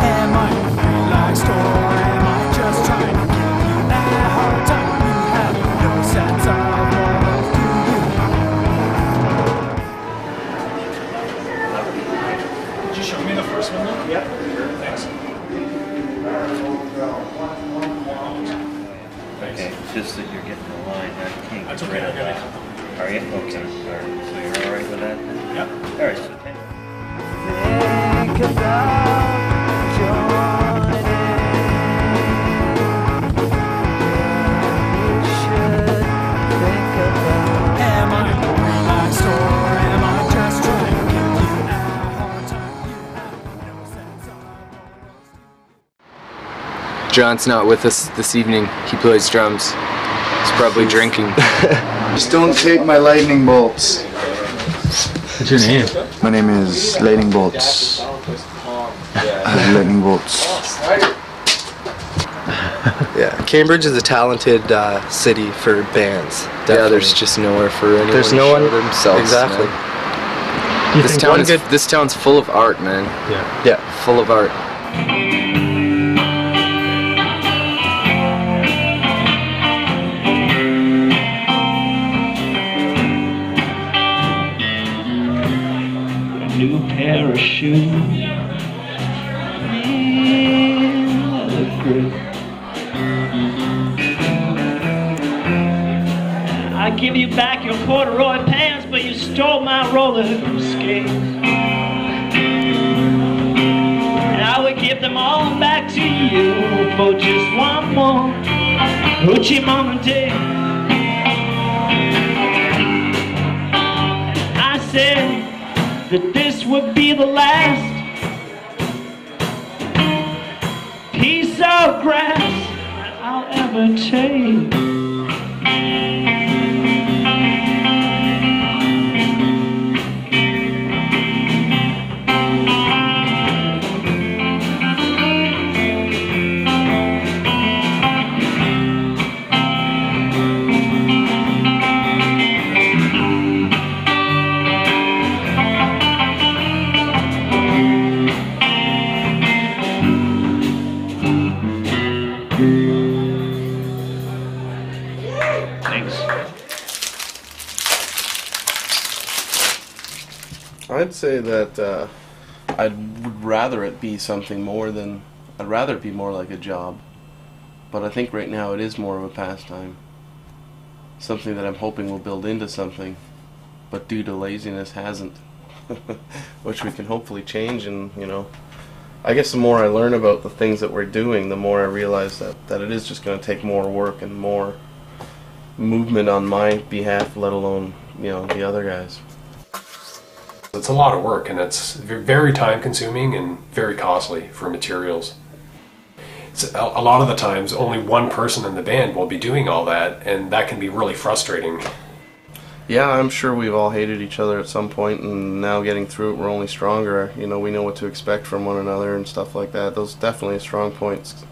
Speaker 11: Am I relaxed or am I just trying to give you a hard time? You have no sense of moral, do you?
Speaker 22: Did you show me the first one though? Yep. Thanks.
Speaker 17: Okay, just that you're getting the line. I can't get rid of that. Are you? Okay. All right. So you're all right with that?
Speaker 22: Yep.
Speaker 17: All right. So
Speaker 11: Think about joining. You should think about. Am I relaxed or am I just trying to give you a hard time? You have no sense of
Speaker 23: John's not with us this evening. He plays drums. He's probably drinking.
Speaker 24: Just don't take my lightning bolts.
Speaker 23: What's your name?
Speaker 24: My name is Lightning Bolts. Lightning Bolts.
Speaker 7: Yeah, Cambridge is a talented city for bands. Definitely. Yeah, there's just nowhere for anyone
Speaker 23: There's no one
Speaker 7: to show themselves.
Speaker 23: exactly.
Speaker 7: Man.
Speaker 23: This town's full of art, man.
Speaker 7: Yeah,
Speaker 23: full of art.
Speaker 11: new pair of shoes. Leather grip. I give you back your corduroy pants, but you stole my roller skates. And I would give them all back to you for just one more Hoochie Mama Day. I said that this would be the last piece of grass I'll ever take.
Speaker 15: I'd say that I would rather it be something more than, I'd rather it be more like a job. But I think right now it is more of a pastime. Something that I'm hoping will build into something, but due to laziness hasn't. Which we can hopefully change, and you know, I guess the more I learn about the things that we're doing, the more I realize that it is just going to take more work and more movement on my behalf, let alone, you know, the other guys.
Speaker 9: It's a lot of work, and it's very time consuming and very costly for materials. It's a lot of the times only one person in the band will be doing all that, and that can be really frustrating.
Speaker 15: Yeah, I'm sure we've all hated each other at some point, and now getting through it we're only stronger. You know, we know what to expect from one another and stuff like that. Those are definitely strong points.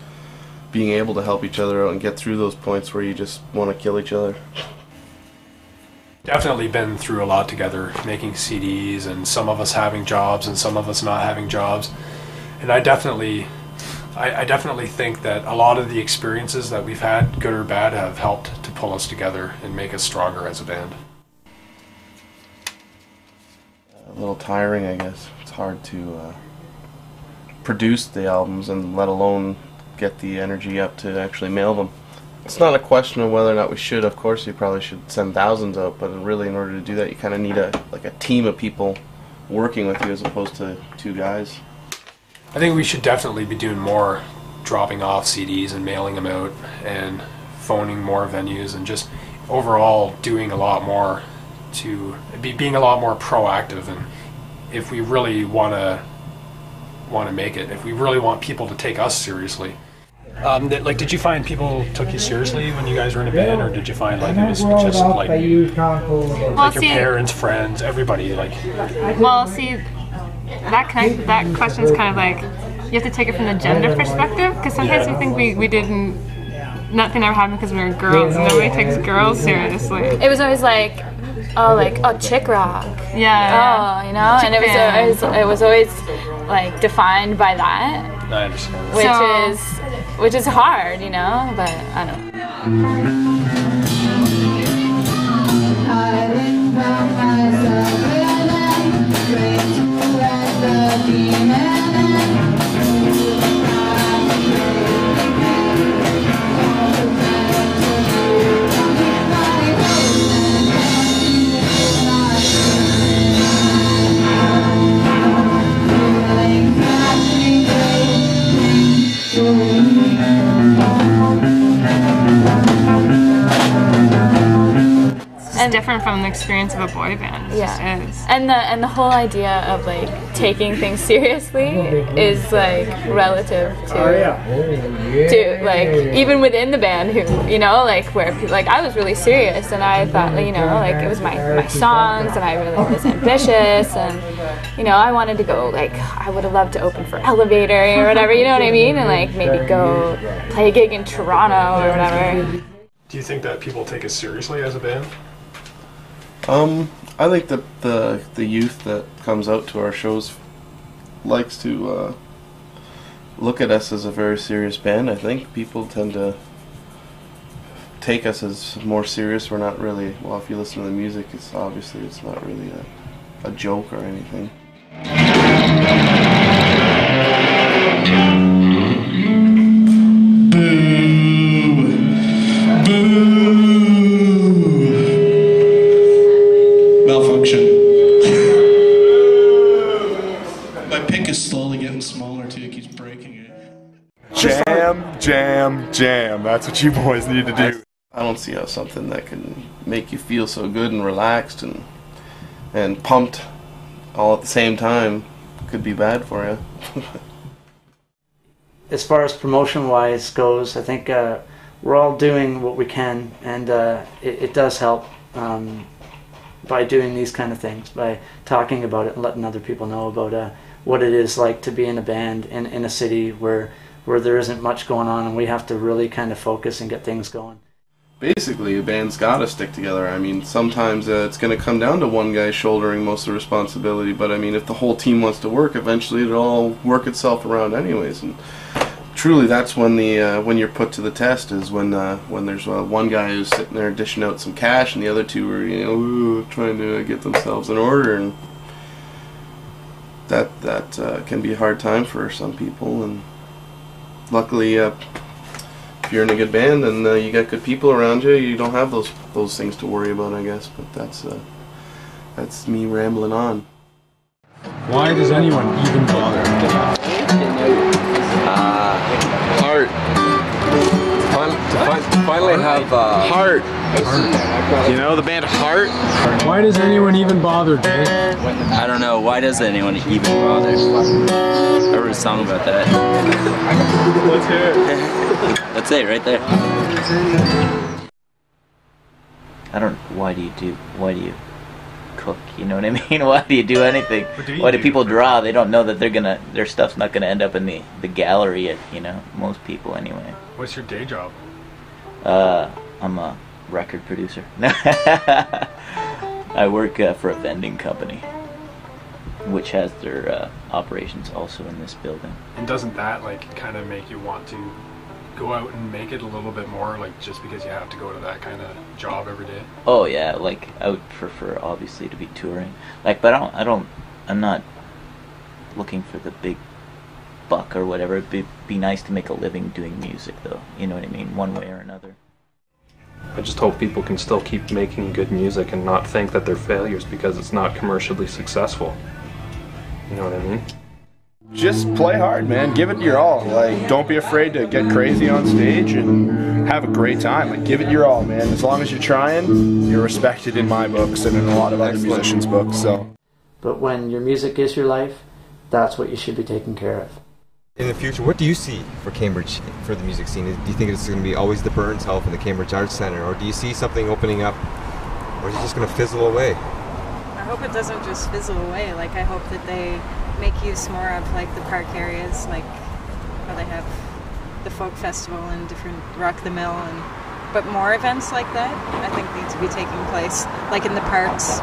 Speaker 15: Being able to help each other out and get through those points where you just want to kill each other.
Speaker 9: Definitely been through a lot together, making CDs, and some of us having jobs and some of us not having jobs. And I definitely think that a lot of the experiences that we've had, good or bad, have helped to pull us together and make us stronger as a band.
Speaker 15: A little tiring, I guess. It's hard to produce the albums and let alone get the energy up to actually mail them. It's not a question of whether or not we should. Of course, you probably should send thousands out, but really, in order to do that, you kind of need a team of people working with you as opposed to two guys.
Speaker 9: I think we should definitely be doing more dropping off CDs and mailing them out and phoning more venues and just overall doing a lot more to being a lot more proactive. And if we really want to make it, if we really want people to take us seriously. Like, did you find people took you seriously when you guys were in a band, or did you find like it was just like your parents, friends, everybody like?
Speaker 16: Well, see, that question's kind of like you have to take it from the gender perspective, because sometimes we think we didn't, nothing ever happened because we were girls. Nobody takes girls seriously.
Speaker 2: It was always like, oh, chick rock.
Speaker 16: Yeah.
Speaker 2: Oh, you know,
Speaker 16: Chick
Speaker 2: and it was always like defined by that.
Speaker 9: I understand.
Speaker 2: Which is hard, you know, but I don't know.
Speaker 16: It's different from the experience of a boy band. It just is.
Speaker 2: And the whole idea of like taking things seriously is like relative to like even within the band, who, you know, like where people, like I was really serious and I thought, you know, like it was my songs and I really was ambitious and, you know, I wanted to go, like I would have loved to open for Elevator or whatever, you know what I mean, and like maybe go play a gig in Toronto or whatever.
Speaker 9: Do you think that people take us seriously as a band?
Speaker 15: I think the youth that comes out to our shows likes to look at us as a very serious band. I think people tend to take us as more serious. We're not really, well, if you listen to the music, it's obviously it's not really a joke or anything.
Speaker 12: Malfunction. My pick is slowly getting smaller too, it keeps breaking it.
Speaker 3: Jam
Speaker 4: jam, jam, jam. That's what you boys need to do.
Speaker 15: I don't see how something that can make you feel so good and relaxed and pumped all at the same time could be bad for you.
Speaker 10: As far as promotion-wise goes, I think we're all doing what we can, and it does help by doing these kind of things, by talking about it and letting other people know about what it is like to be in a band in a city where there isn't much going on, and we have to really kind of focus and get things going.
Speaker 15: Basically, a band's got to stick together. I mean, sometimes it's going to come down to one guy shouldering most of the responsibility, but I mean, if the whole team wants to work, eventually it'll all work itself around anyways. And truly, that's when when you're put to the test, is when there's one guy who's sitting there dishing out some cash, and the other two are trying to get themselves in order, and that can be a hard time for some people. And luckily, if you're in a good band and you got good people around you, you don't have those things to worry about, I guess. But that's me rambling on.
Speaker 22: Why does anyone even bother?
Speaker 3: Heart. To finally have heart.
Speaker 1: You know the band Heart?
Speaker 22: Why does anyone even bother, Jay?
Speaker 1: I don't know. Why does anyone even bother? I wrote a song about that.
Speaker 22: Let's hear it.
Speaker 1: That's it right there.
Speaker 18: I don't. Why do you cook? You know what I mean? Why do you do anything? Why do people draw? They don't know that their stuff's not gonna end up in the gallery at, most people anyway.
Speaker 22: What's your day job?
Speaker 18: I'm a record producer. I work for a vending company, which has their operations also in this building.
Speaker 22: And doesn't that kind of make you want to go out and make it a little bit more, just because you have to go to that kind of job every day?
Speaker 18: Oh yeah, I would prefer obviously to be touring, but I'm not looking for the big buck or whatever. It'd be nice to make a living doing music, though. You know what I mean? One way or another.
Speaker 19: I just hope people can still keep making good music and not think that they're failures because it's not commercially successful. You know what I mean?
Speaker 8: Just play hard, man. Give it your all. Don't be afraid to get crazy on stage and have a great time. Give it your all, man. As long as you're trying, you're respected in my books and in a lot of other musicians' books. So.
Speaker 10: But when your music is your life, that's what you should be taking care of.
Speaker 3: In the future, what do you see for Cambridge, for the music scene? Do you think it's going to be always the Burns Health and the Cambridge Arts Centre, or do you see something opening up, or is it just going to fizzle away?
Speaker 21: I hope it doesn't just fizzle away. I hope that they make use more of the park areas, how they have the folk festival and different Rock the Mill, but more events like that I think need to be taking place, in the parks.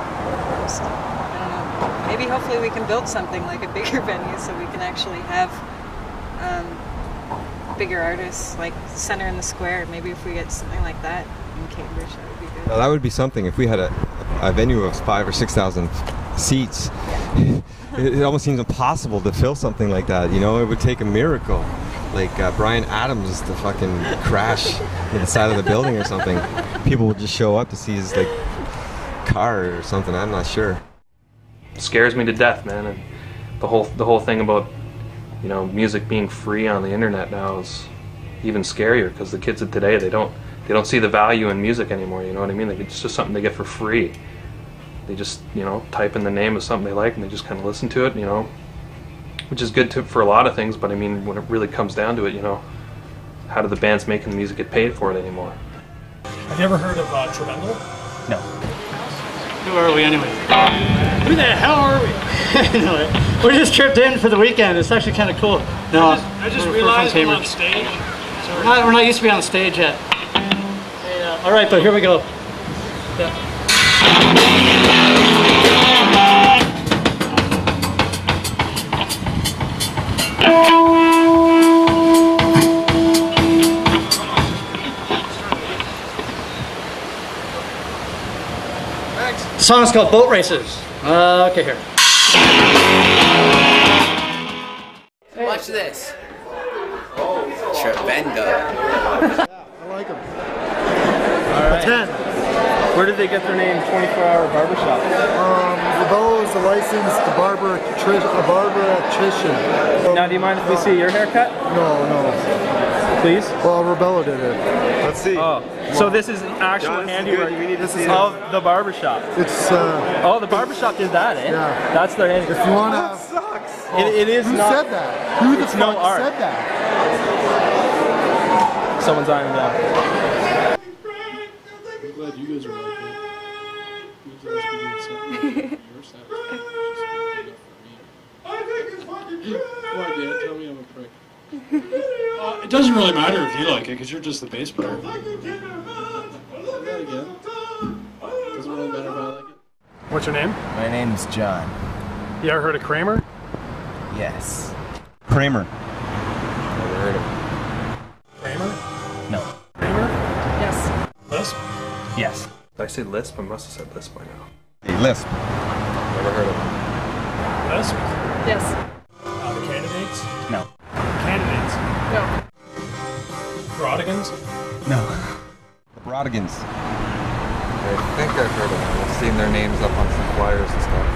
Speaker 21: Just, I don't know. Maybe hopefully we can build something like a bigger venue so we can actually have bigger artists, Center in the Square. Maybe if we get something like that in Cambridge, that would be good.
Speaker 3: Well, that would be something. If we had a venue of 5,000 or 6,000 seats, it almost seems impossible to fill something like that. It would take a miracle. Bryan Adams to fucking crash in the side of the building or something. People would just show up to see his car or something. I'm not sure.
Speaker 19: It scares me to death, man. And the whole thing about music being free on the internet now is even scarier, because the kids of today, they don't see the value in music anymore. You know what I mean? It's just something they get for free. They just type in the name of something they like and they just kind of listen to it, which is good for a lot of things. But I mean, when it really comes down to it, how do the bands making the music get paid for it anymore?
Speaker 22: Have you ever heard of Treben'dle?
Speaker 19: No.
Speaker 25: Who are we anyway? Who the hell are we? Anyway, we just tripped in for the weekend. It's actually kind of cool. No,
Speaker 22: I just realized we're on stage.
Speaker 25: We're not used to be on stage yet. All right, but here we go. Yeah. The song is called Boat Races. Okay, here.
Speaker 26: Watch this. Treben'dle.
Speaker 8: I like him. All right.
Speaker 25: 10.
Speaker 5: Where did they get their name, 24-Hour Barbershop?
Speaker 6: Rebello is a licensed barber-electrician.
Speaker 5: Now, do you mind if we see your haircut?
Speaker 6: No.
Speaker 5: Please?
Speaker 6: Well, Rebello did it.
Speaker 5: Let's see. Oh, so this is actual handiwork of the barbershop.
Speaker 6: It's,
Speaker 5: oh, the barbershop did that, eh?
Speaker 6: Yeah.
Speaker 5: That's their handiwork.
Speaker 6: If you want to...
Speaker 5: It is
Speaker 6: Who
Speaker 5: not...
Speaker 6: said that? Who the fuck
Speaker 5: art.
Speaker 6: said that?
Speaker 5: Someone's eyeing down.
Speaker 12: I'm glad you guys are like that. You guys be doing something on your side. Come on, Dad, tell me I'm a prick. It doesn't really matter if you like it, because you're just the bass player. Say that again. Doesn't really matter if I like it.
Speaker 22: What's your name?
Speaker 13: My name's John.
Speaker 22: You ever heard of Kramer?
Speaker 13: Yes.
Speaker 3: Kramer.
Speaker 13: Never heard of him.
Speaker 22: Kramer?
Speaker 13: No.
Speaker 22: Kramer?
Speaker 21: Yes.
Speaker 22: Lisp?
Speaker 13: Yes.
Speaker 19: Did I say Lisp? I must have said Lisp by now.
Speaker 3: Hey, Lisp.
Speaker 19: Never heard of him.
Speaker 22: Lisp?
Speaker 21: Yes.
Speaker 22: The candidates?
Speaker 13: No.
Speaker 22: Candidates?
Speaker 21: No.
Speaker 22: Brodigans?
Speaker 13: No.
Speaker 3: The Brodigans.
Speaker 14: I think I've heard of them. I've seen their names up on some flyers and stuff.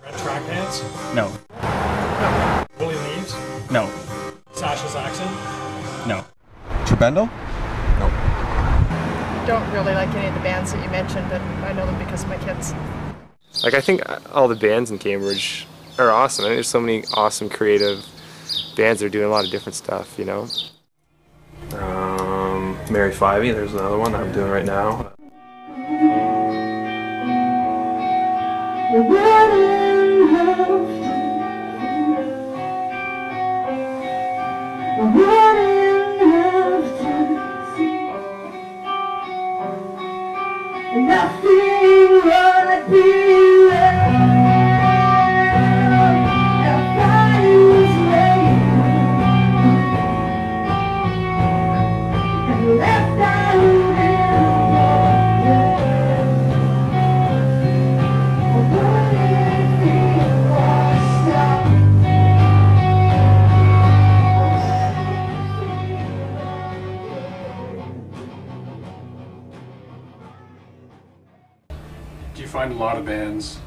Speaker 22: RedTrakPants?
Speaker 13: No.
Speaker 22: Wooley Leaves?
Speaker 13: No.
Speaker 22: Sasha's accent?
Speaker 13: No.
Speaker 3: Treben'dle?
Speaker 21: Don't really like any of the bands that you mentioned, but I know them because of my kids.
Speaker 23: Like, I think all the bands in Cambridge are awesome. I mean, there's so many awesome creative bands that are doing a lot of different stuff, you know?
Speaker 19: Mary Fivey, there's another one that I'm doing right now.
Speaker 11: Nothing but
Speaker 22: Do you find a lot of bands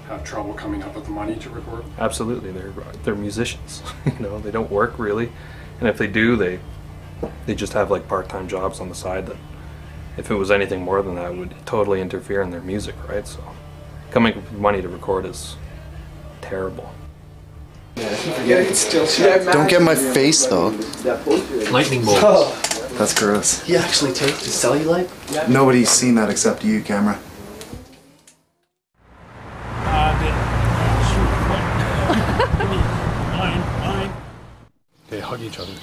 Speaker 22: have trouble coming up with the money to record?
Speaker 19: Absolutely, they're musicians. You know, they don't work really, and if they do, they just have like part-time jobs on the side that, if it was anything more than that, would totally interfere in their music, right? So, coming up with money to record is terrible.
Speaker 7: Don't get my face though.
Speaker 19: Lightning bolts.
Speaker 7: That's gross.
Speaker 10: He actually taped his cellulite?
Speaker 7: Nobody's seen that except you, camera.
Speaker 22: Mine. They hug each other.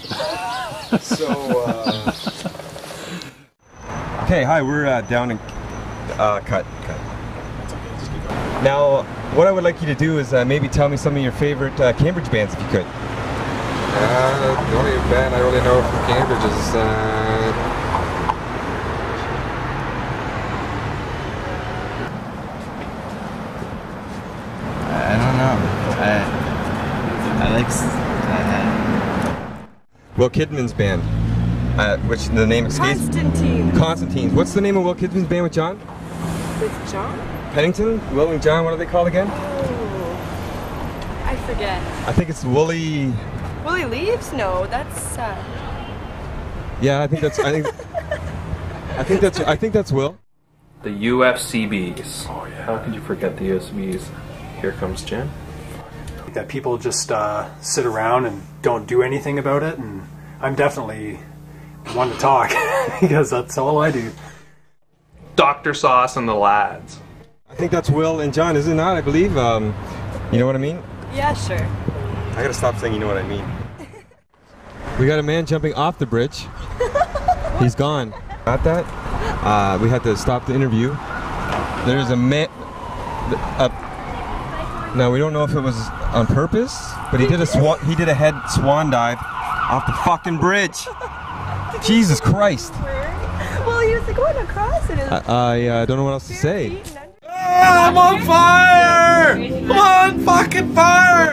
Speaker 3: Okay, hi, we're down in... cut. Now, what I would like you to do is maybe tell me some of your favorite Cambridge bands, if you could.
Speaker 14: The only band I really know from Cambridge is
Speaker 13: I don't know. I like...
Speaker 3: Will Kidman's band, which the name escapes... Constantines. What's the name of Will Kidman's band with John?
Speaker 21: With John?
Speaker 3: Pennington? Will and John, what are they called again?
Speaker 21: Oh, I forget.
Speaker 3: I think it's Wooley...
Speaker 21: Wooley Leaves? No, that's
Speaker 3: Yeah, I think that's... I think that's Will.
Speaker 19: The UFCBs. Oh yeah. How could you forget the UFCBs? Here comes Jen.
Speaker 22: That people just sit around and don't do anything about it, and I'm definitely one to talk because that's all I do.
Speaker 19: Dr. Sauce and the Lads.
Speaker 3: I think that's Will and John, is it not? I believe. You know what I mean?
Speaker 21: Yeah, sure.
Speaker 3: I gotta stop saying you know what I mean. We got a man jumping off the bridge. He's gone. Got that? We had to stop the interview. There's a man... Now we don't know if it was on purpose, but he did a head swan dive off the fucking bridge. Jesus Christ.
Speaker 21: Well, he was going across it.
Speaker 3: I don't know what else to say.
Speaker 11: I'm on fire! I'm on fucking fire!